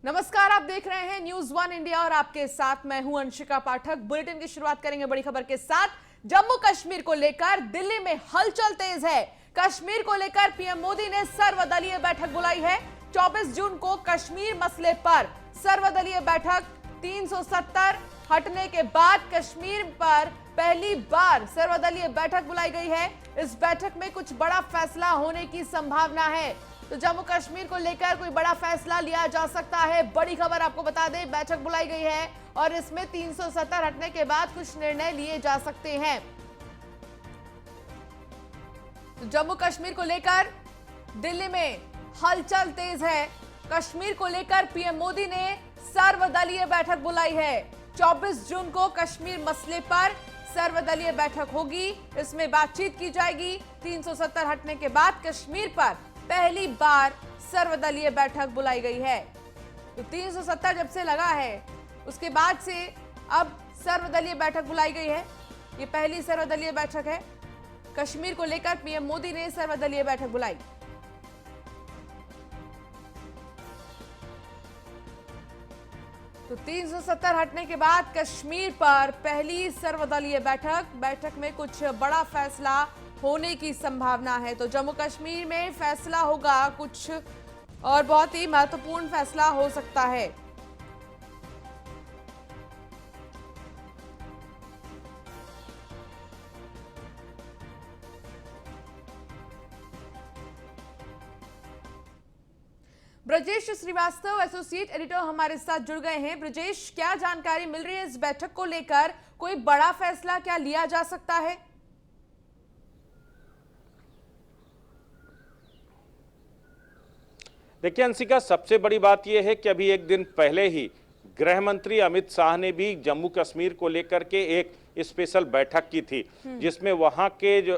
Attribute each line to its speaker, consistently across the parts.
Speaker 1: नमस्कार, आप देख रहे हैं न्यूज वन इंडिया और आपके साथ मैं हूं अंशिका पाठक। बुलेटिन की शुरुआत करेंगे बड़ी खबर के साथ। जम्मू कश्मीर को लेकर दिल्ली में हलचल तेज है। कश्मीर को लेकर पीएम मोदी ने सर्वदलीय बैठक बुलाई है। 24 जून को कश्मीर मसले पर सर्वदलीय बैठक। 370 हटने के बाद कश्मीर पर पहली बार सर्वदलीय बैठक बुलाई गई है। इस बैठक में कुछ बड़ा फैसला होने की संभावना है। तो जम्मू कश्मीर को लेकर कोई बड़ा फैसला लिया जा सकता है। बड़ी खबर आपको बता दें, बैठक बुलाई गई है और इसमें 370 हटने के बाद कुछ निर्णय लिए जा सकते हैं। तो जम्मू कश्मीर को लेकर दिल्ली में हलचल तेज है। कश्मीर को लेकर पीएम मोदी ने सर्वदलीय बैठक बुलाई है। 24 जून को कश्मीर मसले पर सर्वदलीय बैठक होगी। इसमें बातचीत की जाएगी। 370 हटने के बाद कश्मीर पर पहली बार सर्वदलीय बैठक बुलाई गई है। तो 370 जब से लगा है उसके बाद से अब सर्वदलीय बैठक बुलाई गई है। ये पहली सर्वदलीय बैठक है। कश्मीर को लेकर पीएम मोदी ने सर्वदलीय बैठक बुलाई। तो 370 हटने के बाद कश्मीर पर पहली सर्वदलीय बैठक में कुछ बड़ा फैसला होने की संभावना है। तो जम्मू कश्मीर में फैसला होगा कुछ और बहुत ही महत्वपूर्ण फैसला हो सकता है। ब्रजेश श्रीवास्तव एसोसिएट एडिटर हमारे साथ जुड़ गए हैं। ब्रजेश, क्या जानकारी मिल रही है इस बैठक को लेकर? कोई बड़ा फैसला क्या लिया जा सकता है?
Speaker 2: देखिए अंशिका, सबसे बड़ी बात यह है कि अभी एक दिन पहले ही गृह मंत्री अमित शाह ने भी जम्मू कश्मीर को लेकर के एक स्पेशल बैठक की थी, जिसमें वहां के जो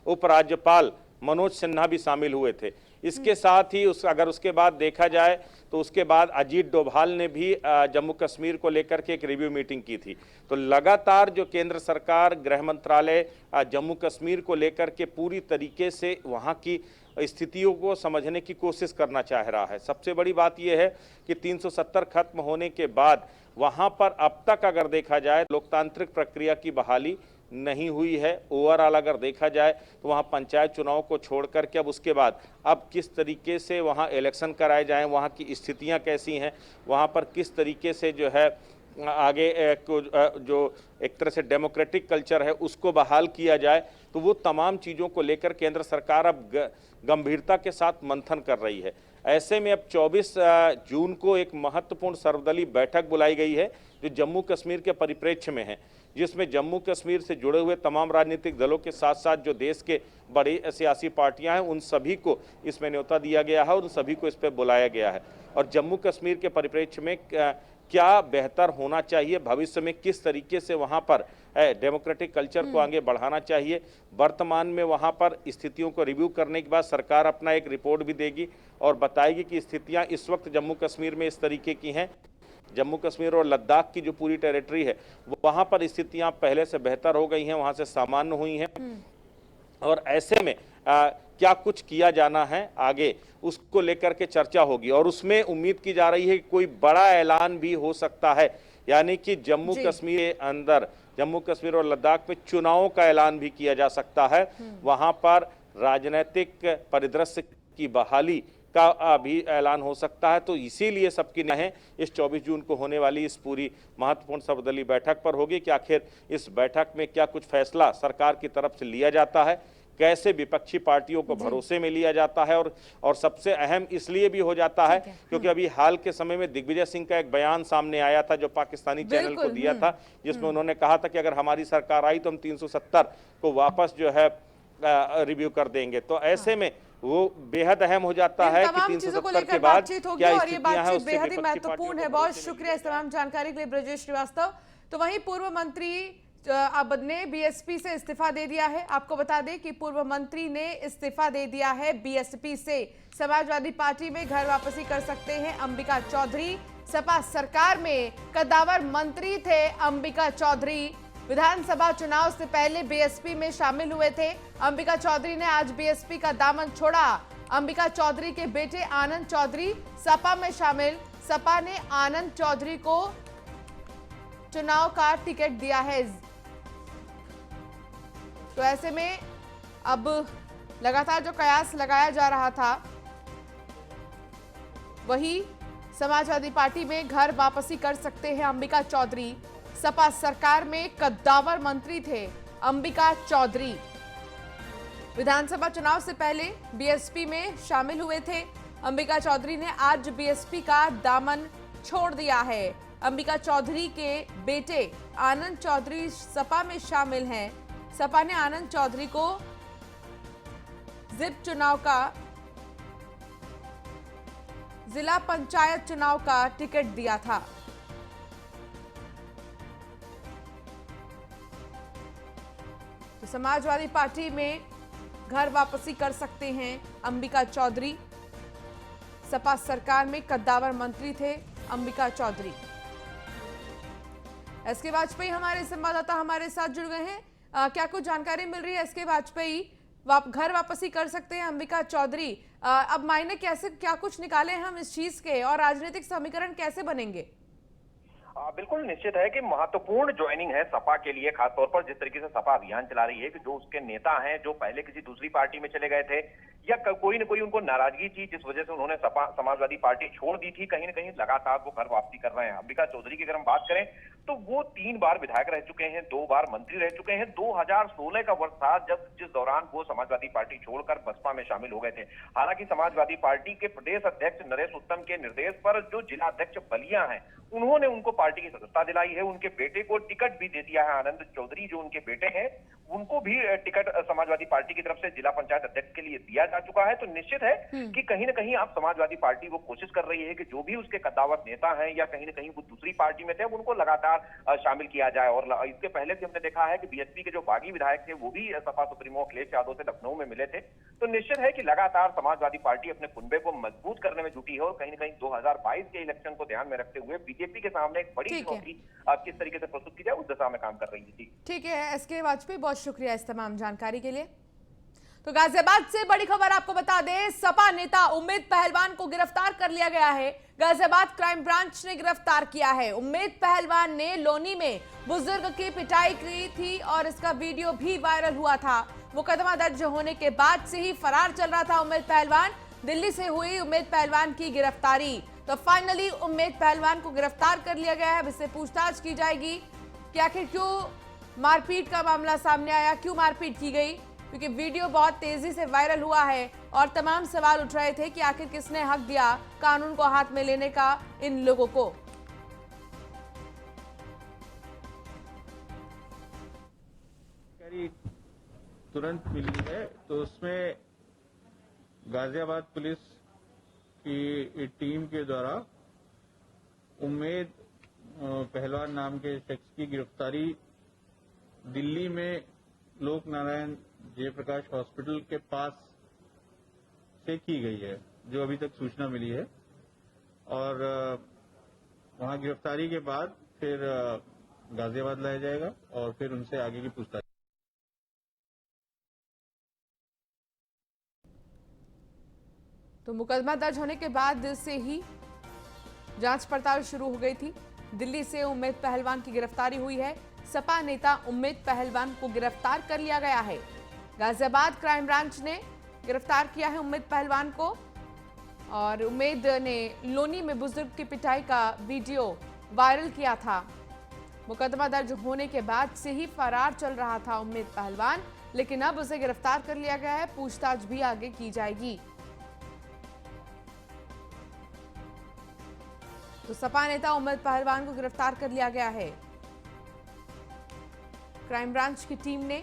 Speaker 2: उपराज्यपाल मनोज सिन्हा भी शामिल हुए थे। इसके साथ ही अगर उसके बाद देखा जाए तो उसके बाद अजीत डोभाल ने भी जम्मू कश्मीर को लेकर के एक रिव्यू मीटिंग की थी। तो लगातार जो केंद्र सरकार गृह मंत्रालय जम्मू कश्मीर को लेकर के पूरी तरीके से वहां की स्थितियों को समझने की कोशिश करना चाह रहा है। सबसे बड़ी बात यह है कि 370 खत्म होने के बाद वहां पर अब तक अगर देखा जाए लोकतांत्रिक प्रक्रिया की बहाली नहीं हुई है। ओवरऑल अगर देखा जाए तो वहां पंचायत चुनाव को छोड़ करके अब उसके बाद अब किस तरीके से वहां इलेक्शन कराए जाएं, वहां की स्थितियां कैसी हैं, वहां पर किस तरीके से जो है आगे जो एक तरह से डेमोक्रेटिक कल्चर है उसको बहाल किया जाए, तो वो तमाम चीज़ों को लेकर केंद्र सरकार अब गंभीरता के साथ मंथन कर रही है। ऐसे में अब 24 जून को एक महत्वपूर्ण सर्वदलीय बैठक बुलाई गई है जो जम्मू कश्मीर के परिप्रेक्ष्य में है, जिसमें जम्मू कश्मीर से जुड़े हुए तमाम राजनीतिक दलों के साथ साथ जो देश के बड़ी सियासी पार्टियां हैं उन सभी को इसमें न्योता दिया गया है और उन सभी को इस पर बुलाया गया है। और जम्मू कश्मीर के परिप्रेक्ष्य में क्या बेहतर होना चाहिए, भविष्य में किस तरीके से वहां पर डेमोक्रेटिक कल्चर को आगे बढ़ाना चाहिए, वर्तमान में वहां पर स्थितियों को रिव्यू करने के बाद सरकार अपना एक रिपोर्ट भी देगी और बताएगी कि स्थितियां इस वक्त जम्मू कश्मीर में इस तरीके की हैं। जम्मू कश्मीर और लद्दाख की जो पूरी टेरिटरी है वहां पर स्थितियां पहले से बेहतर हो गई हैं, वहां से सामान्य हुई हैं। और ऐसे में क्या कुछ किया जाना है आगे, उसको लेकर के चर्चा होगी और उसमें उम्मीद की जा रही है कि कोई बड़ा ऐलान भी हो सकता है, यानी कि जम्मू कश्मीर के अंदर जम्मू कश्मीर और लद्दाख में चुनावों का ऐलान भी किया जा सकता है। वहां पर राजनीतिक परिदृश्य की बहाली का भी ऐलान हो सकता है। तो इसीलिए सबकी निगाहें इस 24 जून को होने वाली इस पूरी महत्वपूर्ण सर्वदलीय बैठक पर होगी कि आखिर इस बैठक में क्या कुछ फैसला सरकार की तरफ से लिया जाता है, कैसे विपक्षी पार्टियों को भरोसे में लिया जाता है और सबसे अहम इसलिए भी हो जाता है क्योंकि अभी हाल के समय में दिग्विजय सिंह का एक बयान सामने आया था जो पाकिस्तानी चैनल को दिया था, जिसमें उन्होंने कहा था कि अगर हमारी सरकार आई तो हम 370 को वापस जो है रिव्यू कर देंगे। तो ऐसे में वो बेहद अहम हो जाता है कि 370 के बाद क्या स्थितियां हैं, उससे
Speaker 1: बेहद ही महत्वपूर्ण है। बहुत शुक्रिया इस तमाम जानकारी के लिए ब्रजेश श्रीवास्तव। तो वहीं पूर्व मंत्री अब ने बीएसपी से इस्तीफा दे दिया है। आपको बता दें कि पूर्व मंत्री ने इस्तीफा दे दिया है बीएसपी से। समाजवादी पार्टी में घर वापसी कर सकते हैं अंबिका चौधरी। सपा सरकार में कद्दावर मंत्री थे अंबिका चौधरी। विधानसभा चुनाव से पहले बीएसपी में शामिल हुए थे। अंबिका चौधरी ने आज बीएसपी का दामन छोड़ा। अंबिका चौधरी के बेटे आनंद चौधरी सपा में शामिल। सपा ने आनंद चौधरी को चुनाव का टिकट दिया है। तो ऐसे में अब लगातार जो कयास लगाया जा रहा था, वही समाजवादी पार्टी में घर वापसी कर सकते हैं अंबिका चौधरी। सपा सरकार में कद्दावर मंत्री थे अंबिका चौधरी। विधानसभा चुनाव से पहले बीएसपी में शामिल हुए थे अंबिका चौधरी ने आज बीएसपी का दामन छोड़ दिया है। अंबिका चौधरी के बेटे आनंद चौधरी सपा में शामिल हैं। सपा ने आनंद चौधरी को जिप चुनाव का, जिला पंचायत चुनाव का टिकट दिया था। तो समाजवादी पार्टी में घर वापसी कर सकते हैं अंबिका चौधरी। सपा सरकार में कद्दावर मंत्री थे अंबिका चौधरी। एसके वाजपेयी हमारे संवाददाता हमारे साथ जुड़ गए हैं। क्या कुछ जानकारी मिल रही है एसके वाजपेयी? घर वापसी कर सकते हैं अंबिका चौधरी। अब मायने कैसे, क्या कुछ निकाले हम इस चीज के, और राजनीतिक समीकरण कैसे बनेंगे?
Speaker 3: बिल्कुल निश्चित है कि महत्वपूर्ण ज्वाइनिंग है सपा के लिए, खासतौर पर जिस तरीके से सपा अभियान चला रही है कि जो उसके नेता हैं जो पहले किसी दूसरी पार्टी में चले गए थे या कोई न कोई उनको नाराजगी थी जिस वजह से उन्होंने सपा समाजवादी पार्टी छोड़ दी थी, कहीं न कहीं लगातार वो घर वापसी कर रहे हैं। अंबिका चौधरी की अगर हम बात करें तो वो 3 बार विधायक रह चुके हैं, 2 बार मंत्री रह चुके हैं। 2016 का वर्ष था जिस दौरान वो समाजवादी पार्टी छोड़कर बसपा में शामिल हो गए थे। हालांकि समाजवादी पार्टी के प्रदेश अध्यक्ष नरेश उत्तम के निर्देश पर जो जिला अध्यक्ष बलिया हैं, उन्होंने उनको पार्टी की सदस्यता दिलाई है। उनके बेटे को टिकट भी दे दिया है। आनंद चौधरी जो उनके बेटे हैं, उनको भी टिकट समाजवादी पार्टी की तरफ से जिला पंचायत अध्यक्ष के लिए दिया जा चुका है। तो निश्चित है कि कहीं न कहीं अब समाजवादी पार्टी वो कोशिश कर रही है कि जो भी उसके कद्दावर नेता हैं या कहीं न कहीं वो दूसरी पार्टी में थे, उनको लगातार शामिल किया जाए। और इसके पहले भी हमने देखा है कि बीएसपी के जो बागी विधायक थे वो भी सपा सुप्रीमो अखिलेश यादव से लखनऊ में मिले थे। तो निश्चित है कि लगातार समाजवादी पार्टी अपने कुनबे को मजबूत करने में जुटी है और कहीं न कहीं 2022 के इलेक्शन को ध्यान में रखते हुए बीजेपी के सामने एक बड़ी चुनौती किस तरीके से प्रस्तुत की जाए उस दिशा में काम कर रही थी।
Speaker 1: ठीक है एसके वाजपेयी, बहुत शुक्रिया इस तमाम जानकारी के लिए। तो गाजियाबाद से बड़ी खबर आपको बता दें, सपा नेता उम्मेद पहलवान को गिरफ्तार कर लिया गया है। गाजियाबाद क्राइम ब्रांच ने गिरफ्तार किया है। उम्मेद पहलवान ने लोनी में बुजुर्ग की पिटाई की थी और इसका वीडियो भी वायरल हुआ था। मुकदमा दर्ज होने के बाद से ही फरार चल रहा था उम्मेद पहलवान। दिल्ली से हुई उम्मेद पहलवान की गिरफ्तारी। तो फाइनली उम्मेद पहलवान को गिरफ्तार कर लिया गया है। अब इससे पूछताछ की जाएगी कि आखिर क्यों मारपीट का मामला सामने आया, क्यों मारपीट की गई, क्योंकि वीडियो बहुत तेजी से वायरल हुआ है और तमाम सवाल उठ रहे थे कि आखिर किसने हक दिया कानून को हाथ में लेने का इन लोगों को।
Speaker 4: तुरंत मिली है तो उसमें गाजियाबाद पुलिस की टीम के द्वारा उम्मेद पहलवान नाम के शख्स की गिरफ्तारी दिल्ली में लोक नारायण जयप्रकाश हॉस्पिटल के पास से की गई है, जो अभी तक सूचना मिली है। और वहां गिरफ्तारी के बाद फिर गाजियाबाद लाया जाएगा और फिर उनसे आगे की पूछताछ।
Speaker 1: तो मुकदमा दर्ज होने के बाद से ही जांच पड़ताल शुरू हो गई थी। दिल्ली से उम्मेद पहलवान की गिरफ्तारी हुई है। सपा नेता उम्मेद पहलवान को गिरफ्तार कर लिया गया है। गाजियाबाद क्राइम ब्रांच ने गिरफ्तार किया है उम्मेद पहलवान को और उम्मेद ने लोनी में बुजुर्ग की पिटाई का वीडियो वायरल किया था। मुकदमा दर्ज होने के बाद से ही फरार चल रहा था उम्मेद पहलवान, लेकिन अब उसे गिरफ्तार कर लिया गया है। पूछताछ भी आगे की जाएगी। तो सपा नेता उम्मेद पहलवान को गिरफ्तार कर लिया गया है। क्राइम ब्रांच की टीम ने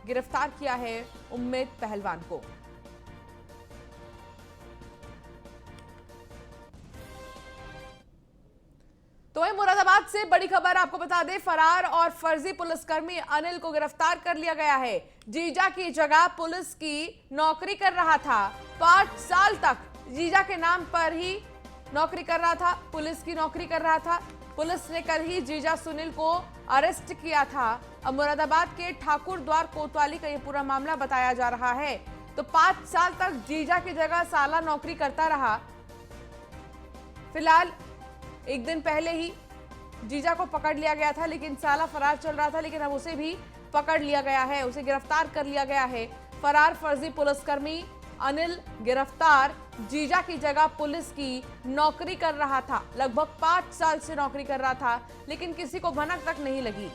Speaker 1: गिरफ्तार किया है उम्मेद पहलवान को। तो वहीं मुरादाबाद से बड़ी खबर आपको बता दें, फरार और फर्जी पुलिसकर्मी अनिल को गिरफ्तार कर लिया गया है। जीजा की जगह पुलिस की नौकरी कर रहा था। 5 साल तक जीजा के नाम पर ही नौकरी कर रहा था, पुलिस की नौकरी कर रहा था। पुलिस ने कल ही जीजा सुनील को अरेस्ट किया था। अब मुरादाबाद के ठाकुर द्वार कोतवाली का यह पूरा मामला बताया जा रहा है। तो 5 साल तक जीजा की जगह साला नौकरी करता रहा, फिलहाल एक दिन पहले ही जीजा को पकड़ लिया गया था, लेकिन साला फरार चल रहा था, लेकिन अब उसे भी पकड़ लिया गया है, उसे गिरफ्तार कर लिया गया है। फरार फर्जी पुलिसकर्मी अनिल गिरफ्तार जीजा की जगह पुलिस की नौकरी कर रहा था। लगभग 5 साल से नौकरी कर रहा था, लेकिन किसी को भनक तक नहीं लगी।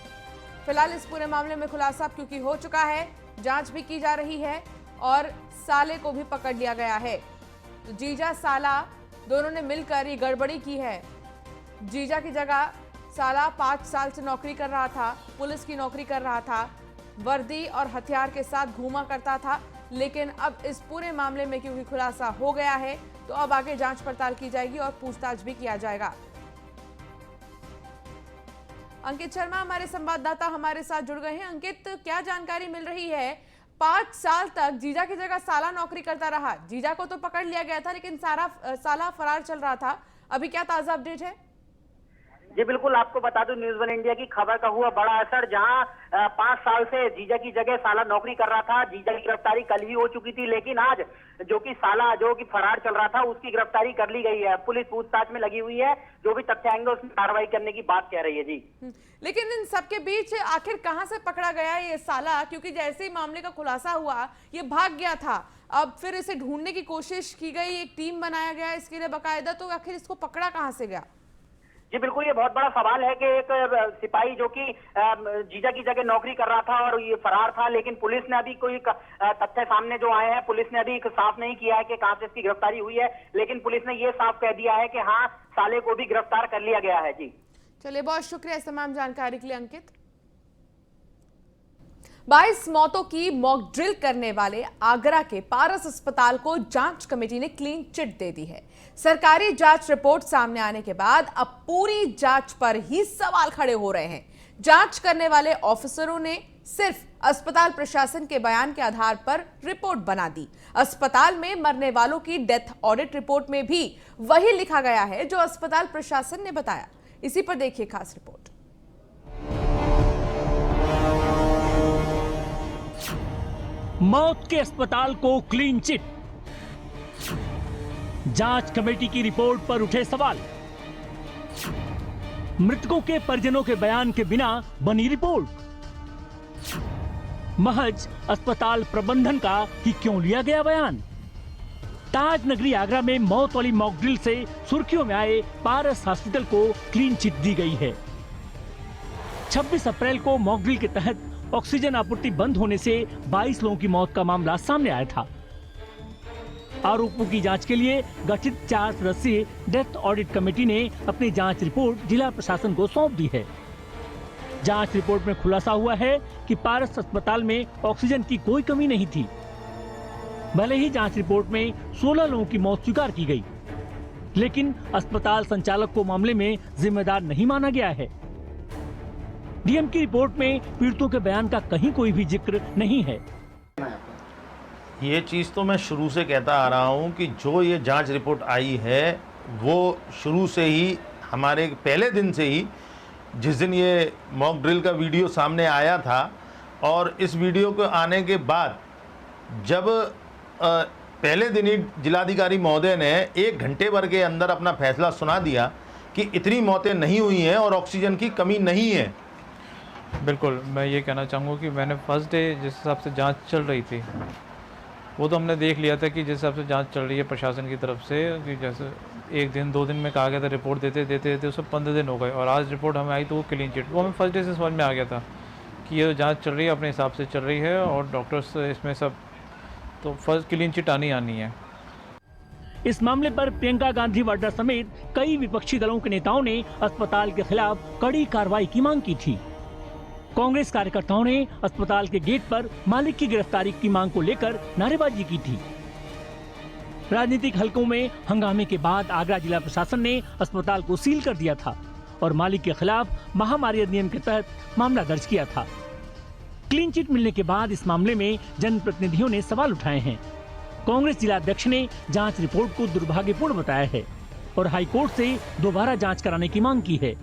Speaker 1: फिलहाल इस पूरे मामले में खुलासा क्योंकि हो चुका है, जांच भी की जा रही है और साले को भी पकड़ लिया गया है। तो जीजा साला दोनों ने मिलकर ये गड़बड़ी की है। जीजा की जगह साला 5 साल से नौकरी कर रहा था, पुलिस की नौकरी कर रहा था, वर्दी और हथियार के साथ घूमा करता था, लेकिन अब इस पूरे मामले में क्योंकि खुलासा हो गया है तो अब आगे जांच पड़ताल की जाएगी और पूछताछ भी किया जाएगा। अंकित शर्मा हमारे संवाददाता हमारे साथ जुड़ गए हैं। अंकित, क्या जानकारी मिल रही है? 5 साल तक जीजा की जगह साला नौकरी करता रहा, जीजा को तो पकड़ लिया गया था, लेकिन साला फरार चल रहा था। अभी क्या ताजा अपडेट है?
Speaker 5: जी बिल्कुल, आपको बता दूं न्यूज़ 1 इंडिया की खबर का हुआ बड़ा असर, जहां 5 साल से जीजा की जगह साला नौकरी कर रहा था। जीजा की गिरफ्तारी कल ही हो चुकी थी, लेकिन आज जो कि साला जो कि फरार चल रहा था उसकी गिरफ्तारी कर ली गई है। पुलिस पूछताछ में लगी हुई है, जो भी तथ्य आएंगे उसमें कार्रवाई करने की बात कह रही है। जी
Speaker 1: लेकिन इन सबके बीच आखिर कहां से पकड़ा गया ये साला? क्योंकि जैसे ही मामले का खुलासा हुआ ये भाग गया था, अब फिर इसे ढूंढने की कोशिश की गई, एक टीम बनाया गया इसके लिए बाकायदा, तो आखिर इसको पकड़ा कहां से गया?
Speaker 5: जी बिल्कुल, ये बहुत बड़ा सवाल है कि एक सिपाही जो कि जीजा की जगह नौकरी कर रहा था और ये फरार था, लेकिन पुलिस ने अभी कोई तथ्य सामने जो आए हैं, पुलिस ने अभी साफ नहीं किया है कि कहां से इसकी गिरफ्तारी हुई है, लेकिन पुलिस ने ये साफ कह दिया है कि हाँ, साले को भी गिरफ्तार कर लिया गया है। जी
Speaker 1: चलिए, बहुत शुक्रिया इस तमाम जानकारी के लिए अंकित। 22 मौतों की मॉक ड्रिल करने वाले आगरा के पारस अस्पताल को जांच कमेटी ने क्लीन चिट दे दी है। सरकारी जांच रिपोर्ट सामने आने के बाद अब पूरी जांच पर ही सवाल खड़े हो रहे हैं। जांच करने वाले ऑफिसरों ने सिर्फ अस्पताल प्रशासन के बयान के आधार पर रिपोर्ट बना दी। अस्पताल में मरने वालों की डेथ ऑडिट रिपोर्ट में भी वही लिखा गया है जो अस्पताल प्रशासन ने बताया। इसी पर देखिए खास रिपोर्ट।
Speaker 6: मौत के अस्पताल को क्लीन चिट, जांच कमेटी की रिपोर्ट पर उठे सवाल, मृतकों के परिजनों के बयान के बिना बनी रिपोर्ट, महज अस्पताल प्रबंधन का ही क्यों लिया गया बयान। ताज नगरी आगरा में मौत वाली मॉक ड्रिल से सुर्खियों में आए पारस हॉस्पिटल को क्लीन चिट दी गई है। 26 अप्रैल को मॉक ड्रिल के तहत ऑक्सीजन आपूर्ति बंद होने से 22 लोगों की मौत का मामला सामने आया था। आरोपों की जांच के लिए गठित 4 सदस्यीय डेथ ऑडिट कमेटी ने अपनी जांच रिपोर्ट जिला प्रशासन को सौंप दी है। जांच रिपोर्ट में खुलासा हुआ है कि पारस अस्पताल में ऑक्सीजन की कोई कमी नहीं थी। भले ही जांच रिपोर्ट में 16 लोगों की मौत स्वीकार की गई, लेकिन अस्पताल संचालक को मामले में जिम्मेदार नहीं माना गया है। डीएम की रिपोर्ट में पीड़ितों के बयान का कहीं कोई भी जिक्र नहीं है।
Speaker 7: ये चीज़ तो मैं शुरू से कहता आ रहा हूँ कि जो ये जांच रिपोर्ट आई है वो शुरू से ही, हमारे पहले दिन से ही, जिस दिन ये मॉक ड्रिल का वीडियो सामने आया था और इस वीडियो को आने के बाद जब पहले दिन ही जिलाधिकारी महोदय ने 1 घंटे भर के अंदर अपना फैसला सुना दिया कि इतनी मौतें नहीं हुई हैं और ऑक्सीजन की कमी नहीं है।
Speaker 8: बिल्कुल, मैं ये कहना चाहूँगा कि मैंने फर्स्ट डे जिस हिसाब से जांच चल रही थी वो तो हमने देख लिया था कि जिस हिसाब से जांच चल रही है प्रशासन की तरफ से, कि जैसे 1 दिन 2 दिन में कहा गया था रिपोर्ट देते उसमें 15 दिन हो गए और आज रिपोर्ट हमें आई तो वो क्लीन चिट। वो हमें फर्स्ट डे से समझ में आ गया था कि ये जांच चल रही है, अपने हिसाब से चल रही है और डॉक्टर्स इसमें सब, तो फर्स्ट क्लीन चिट आनी है।
Speaker 6: इस मामले पर प्रियंका गांधी वाड्रा समेत कई विपक्षी दलों के नेताओं ने अस्पताल के खिलाफ कड़ी कार्रवाई की मांग की थी। कांग्रेस कार्यकर्ताओं ने अस्पताल के गेट पर मालिक की गिरफ्तारी की मांग को लेकर नारेबाजी की थी। राजनीतिक हलकों में हंगामे के बाद आगरा जिला प्रशासन ने अस्पताल को सील कर दिया था और मालिक के खिलाफ महामारी अधिनियम के तहत मामला दर्ज किया था। क्लीन चिट मिलने के बाद इस मामले में जनप्रतिनिधियों ने सवाल उठाए हैं। कांग्रेस जिला अध्यक्ष ने जांच रिपोर्ट को दुर्भाग्यपूर्ण बताया है और हाईकोर्ट से दोबारा जांच कराने की मांग की है।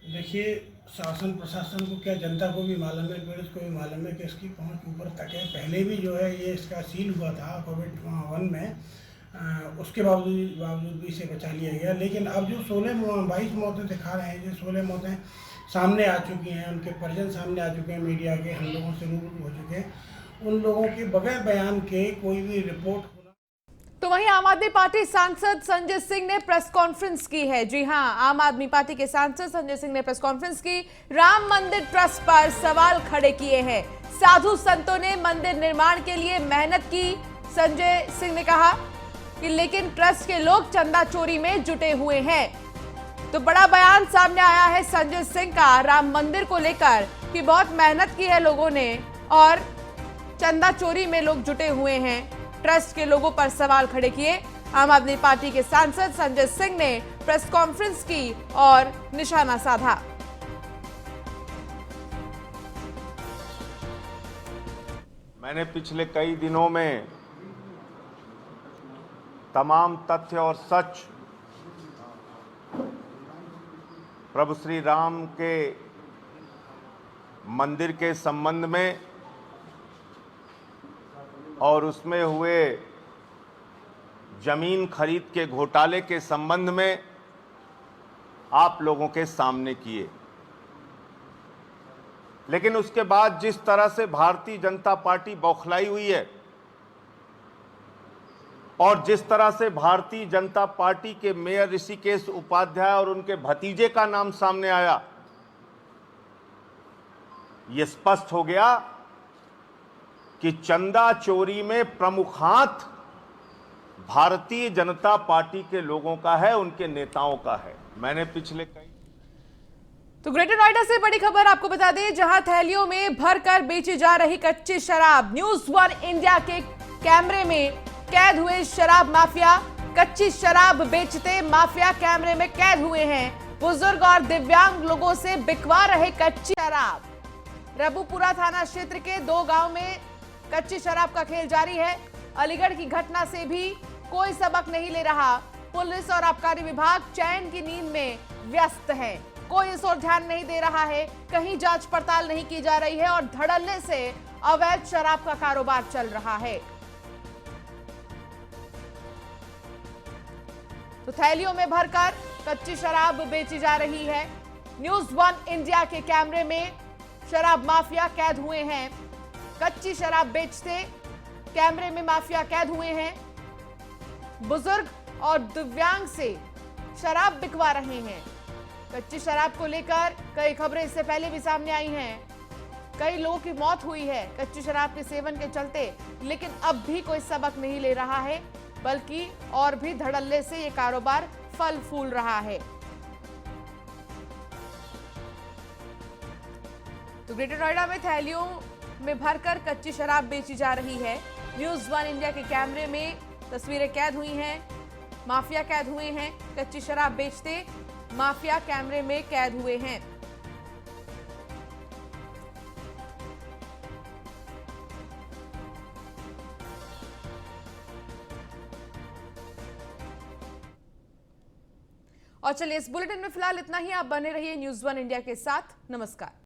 Speaker 9: देखिए, शासन प्रशासन को क्या, जनता को भी मालूम है, पीड़ित को भी मालूम है कि इसकी पहुंच ऊपर तक है। पहले भी जो है ये इसका सील हुआ था कोविड 1 में, उसके बावजूद भी इसे बचा लिया गया। लेकिन अब जो 22 मौतें दिखा रहे हैं, जो 16 मौतें सामने आ चुकी हैं, उनके परिजन सामने आ चुके हैं, मीडिया के हम लोगों से रूबरू हो चुके हैं, उन लोगों के बगैर बयान के कोई भी रिपोर्ट।
Speaker 1: तो वहीं आम आदमी पार्टी सांसद संजय सिंह ने प्रेस कॉन्फ्रेंस की है। जी हां, आम आदमी पार्टी के सांसद संजय सिंह ने प्रेस कॉन्फ्रेंस की। राम मंदिर ट्रस्ट पर सवाल खड़े किए हैं। साधु संतों ने मंदिर निर्माण के लिए मेहनत की, संजय सिंह ने कहा कि लेकिन ट्रस्ट के लोग चंदा चोरी में जुटे हुए हैं। तो बड़ा बयान सामने आया है संजय सिंह का राम मंदिर को लेकर कि बहुत मेहनत की है लोगों ने और चंदा चोरी में लोग जुटे हुए हैं। ट्रस्ट के लोगों पर सवाल खड़े किए। आम आदमी पार्टी के सांसद संजय सिंह ने प्रेस कॉन्फ्रेंस की और निशाना साधा।
Speaker 2: मैंने पिछले कई दिनों में तमाम तथ्य और सच प्रभु श्री राम के मंदिर के संबंध में और उसमें हुए जमीन खरीद के घोटाले के संबंध में आप लोगों के सामने किए। लेकिन उसके बाद जिस तरह से भारतीय जनता पार्टी बौखलाई हुई है और जिस तरह से भारतीय जनता पार्टी के मेयर ऋषिकेश उपाध्याय और उनके भतीजे का नाम सामने आया, यह स्पष्ट हो गया कि चंदा चोरी में प्रमुख हाथ भारतीय जनता पार्टी के लोगों का है, उनके नेताओं का है। मैंने पिछले कई
Speaker 1: तो ग्रेटर नोएडा से बड़ी खबर आपको बता दें, जहां थैलियों में भरकर बेची जा रही कच्ची शराब। न्यूज़ 1 इंडिया के कैमरे में कैद हुए शराब माफिया। कच्ची शराब बेचते माफिया कैमरे में कैद हुए हैं। बुजुर्ग और दिव्यांग लोगों से बिकवा रहे कच्ची शराब। रबुपुरा थाना क्षेत्र के 2 गांव में कच्ची शराब का खेल जारी है। अलीगढ़ की घटना से भी कोई सबक नहीं ले रहा। पुलिस और आबकारी विभाग चैन की नींद में व्यस्त है। कोई इस ओर ध्यान नहीं दे रहा है। कहीं जांच पड़ताल नहीं की जा रही है और धड़ल्ले से अवैध शराब का कारोबार चल रहा है। तो थैलियों में भरकर कच्ची शराब बेची जा रही है। न्यूज़ 1 इंडिया के कैमरे में शराब माफिया कैद हुए हैं। कच्ची शराब बेचते कैमरे में माफिया कैद हुए हैं। बुजुर्ग और दिव्यांग से शराब बिकवा रहे हैं। कच्ची शराब को लेकर कई खबरें इससे पहले भी सामने आई हैं। कई लोगों की मौत हुई है कच्ची शराब के सेवन के चलते, लेकिन अब भी कोई सबक नहीं ले रहा है, बल्कि और भी धड़ल्ले से ये कारोबार फल फूल रहा है। तो ग्रेटर नोएडा में थैलियों में भरकर कच्ची शराब बेची जा रही है। न्यूज़ 1 इंडिया के कैमरे में तस्वीरें कैद हुई हैं। माफिया कैद हुए हैं। कच्ची शराब बेचते माफिया कैमरे में कैद हुए हैं। और चलिए, इस बुलेटिन में फिलहाल इतना ही। आप बने रहिए न्यूज़ 1 इंडिया के साथ। नमस्कार।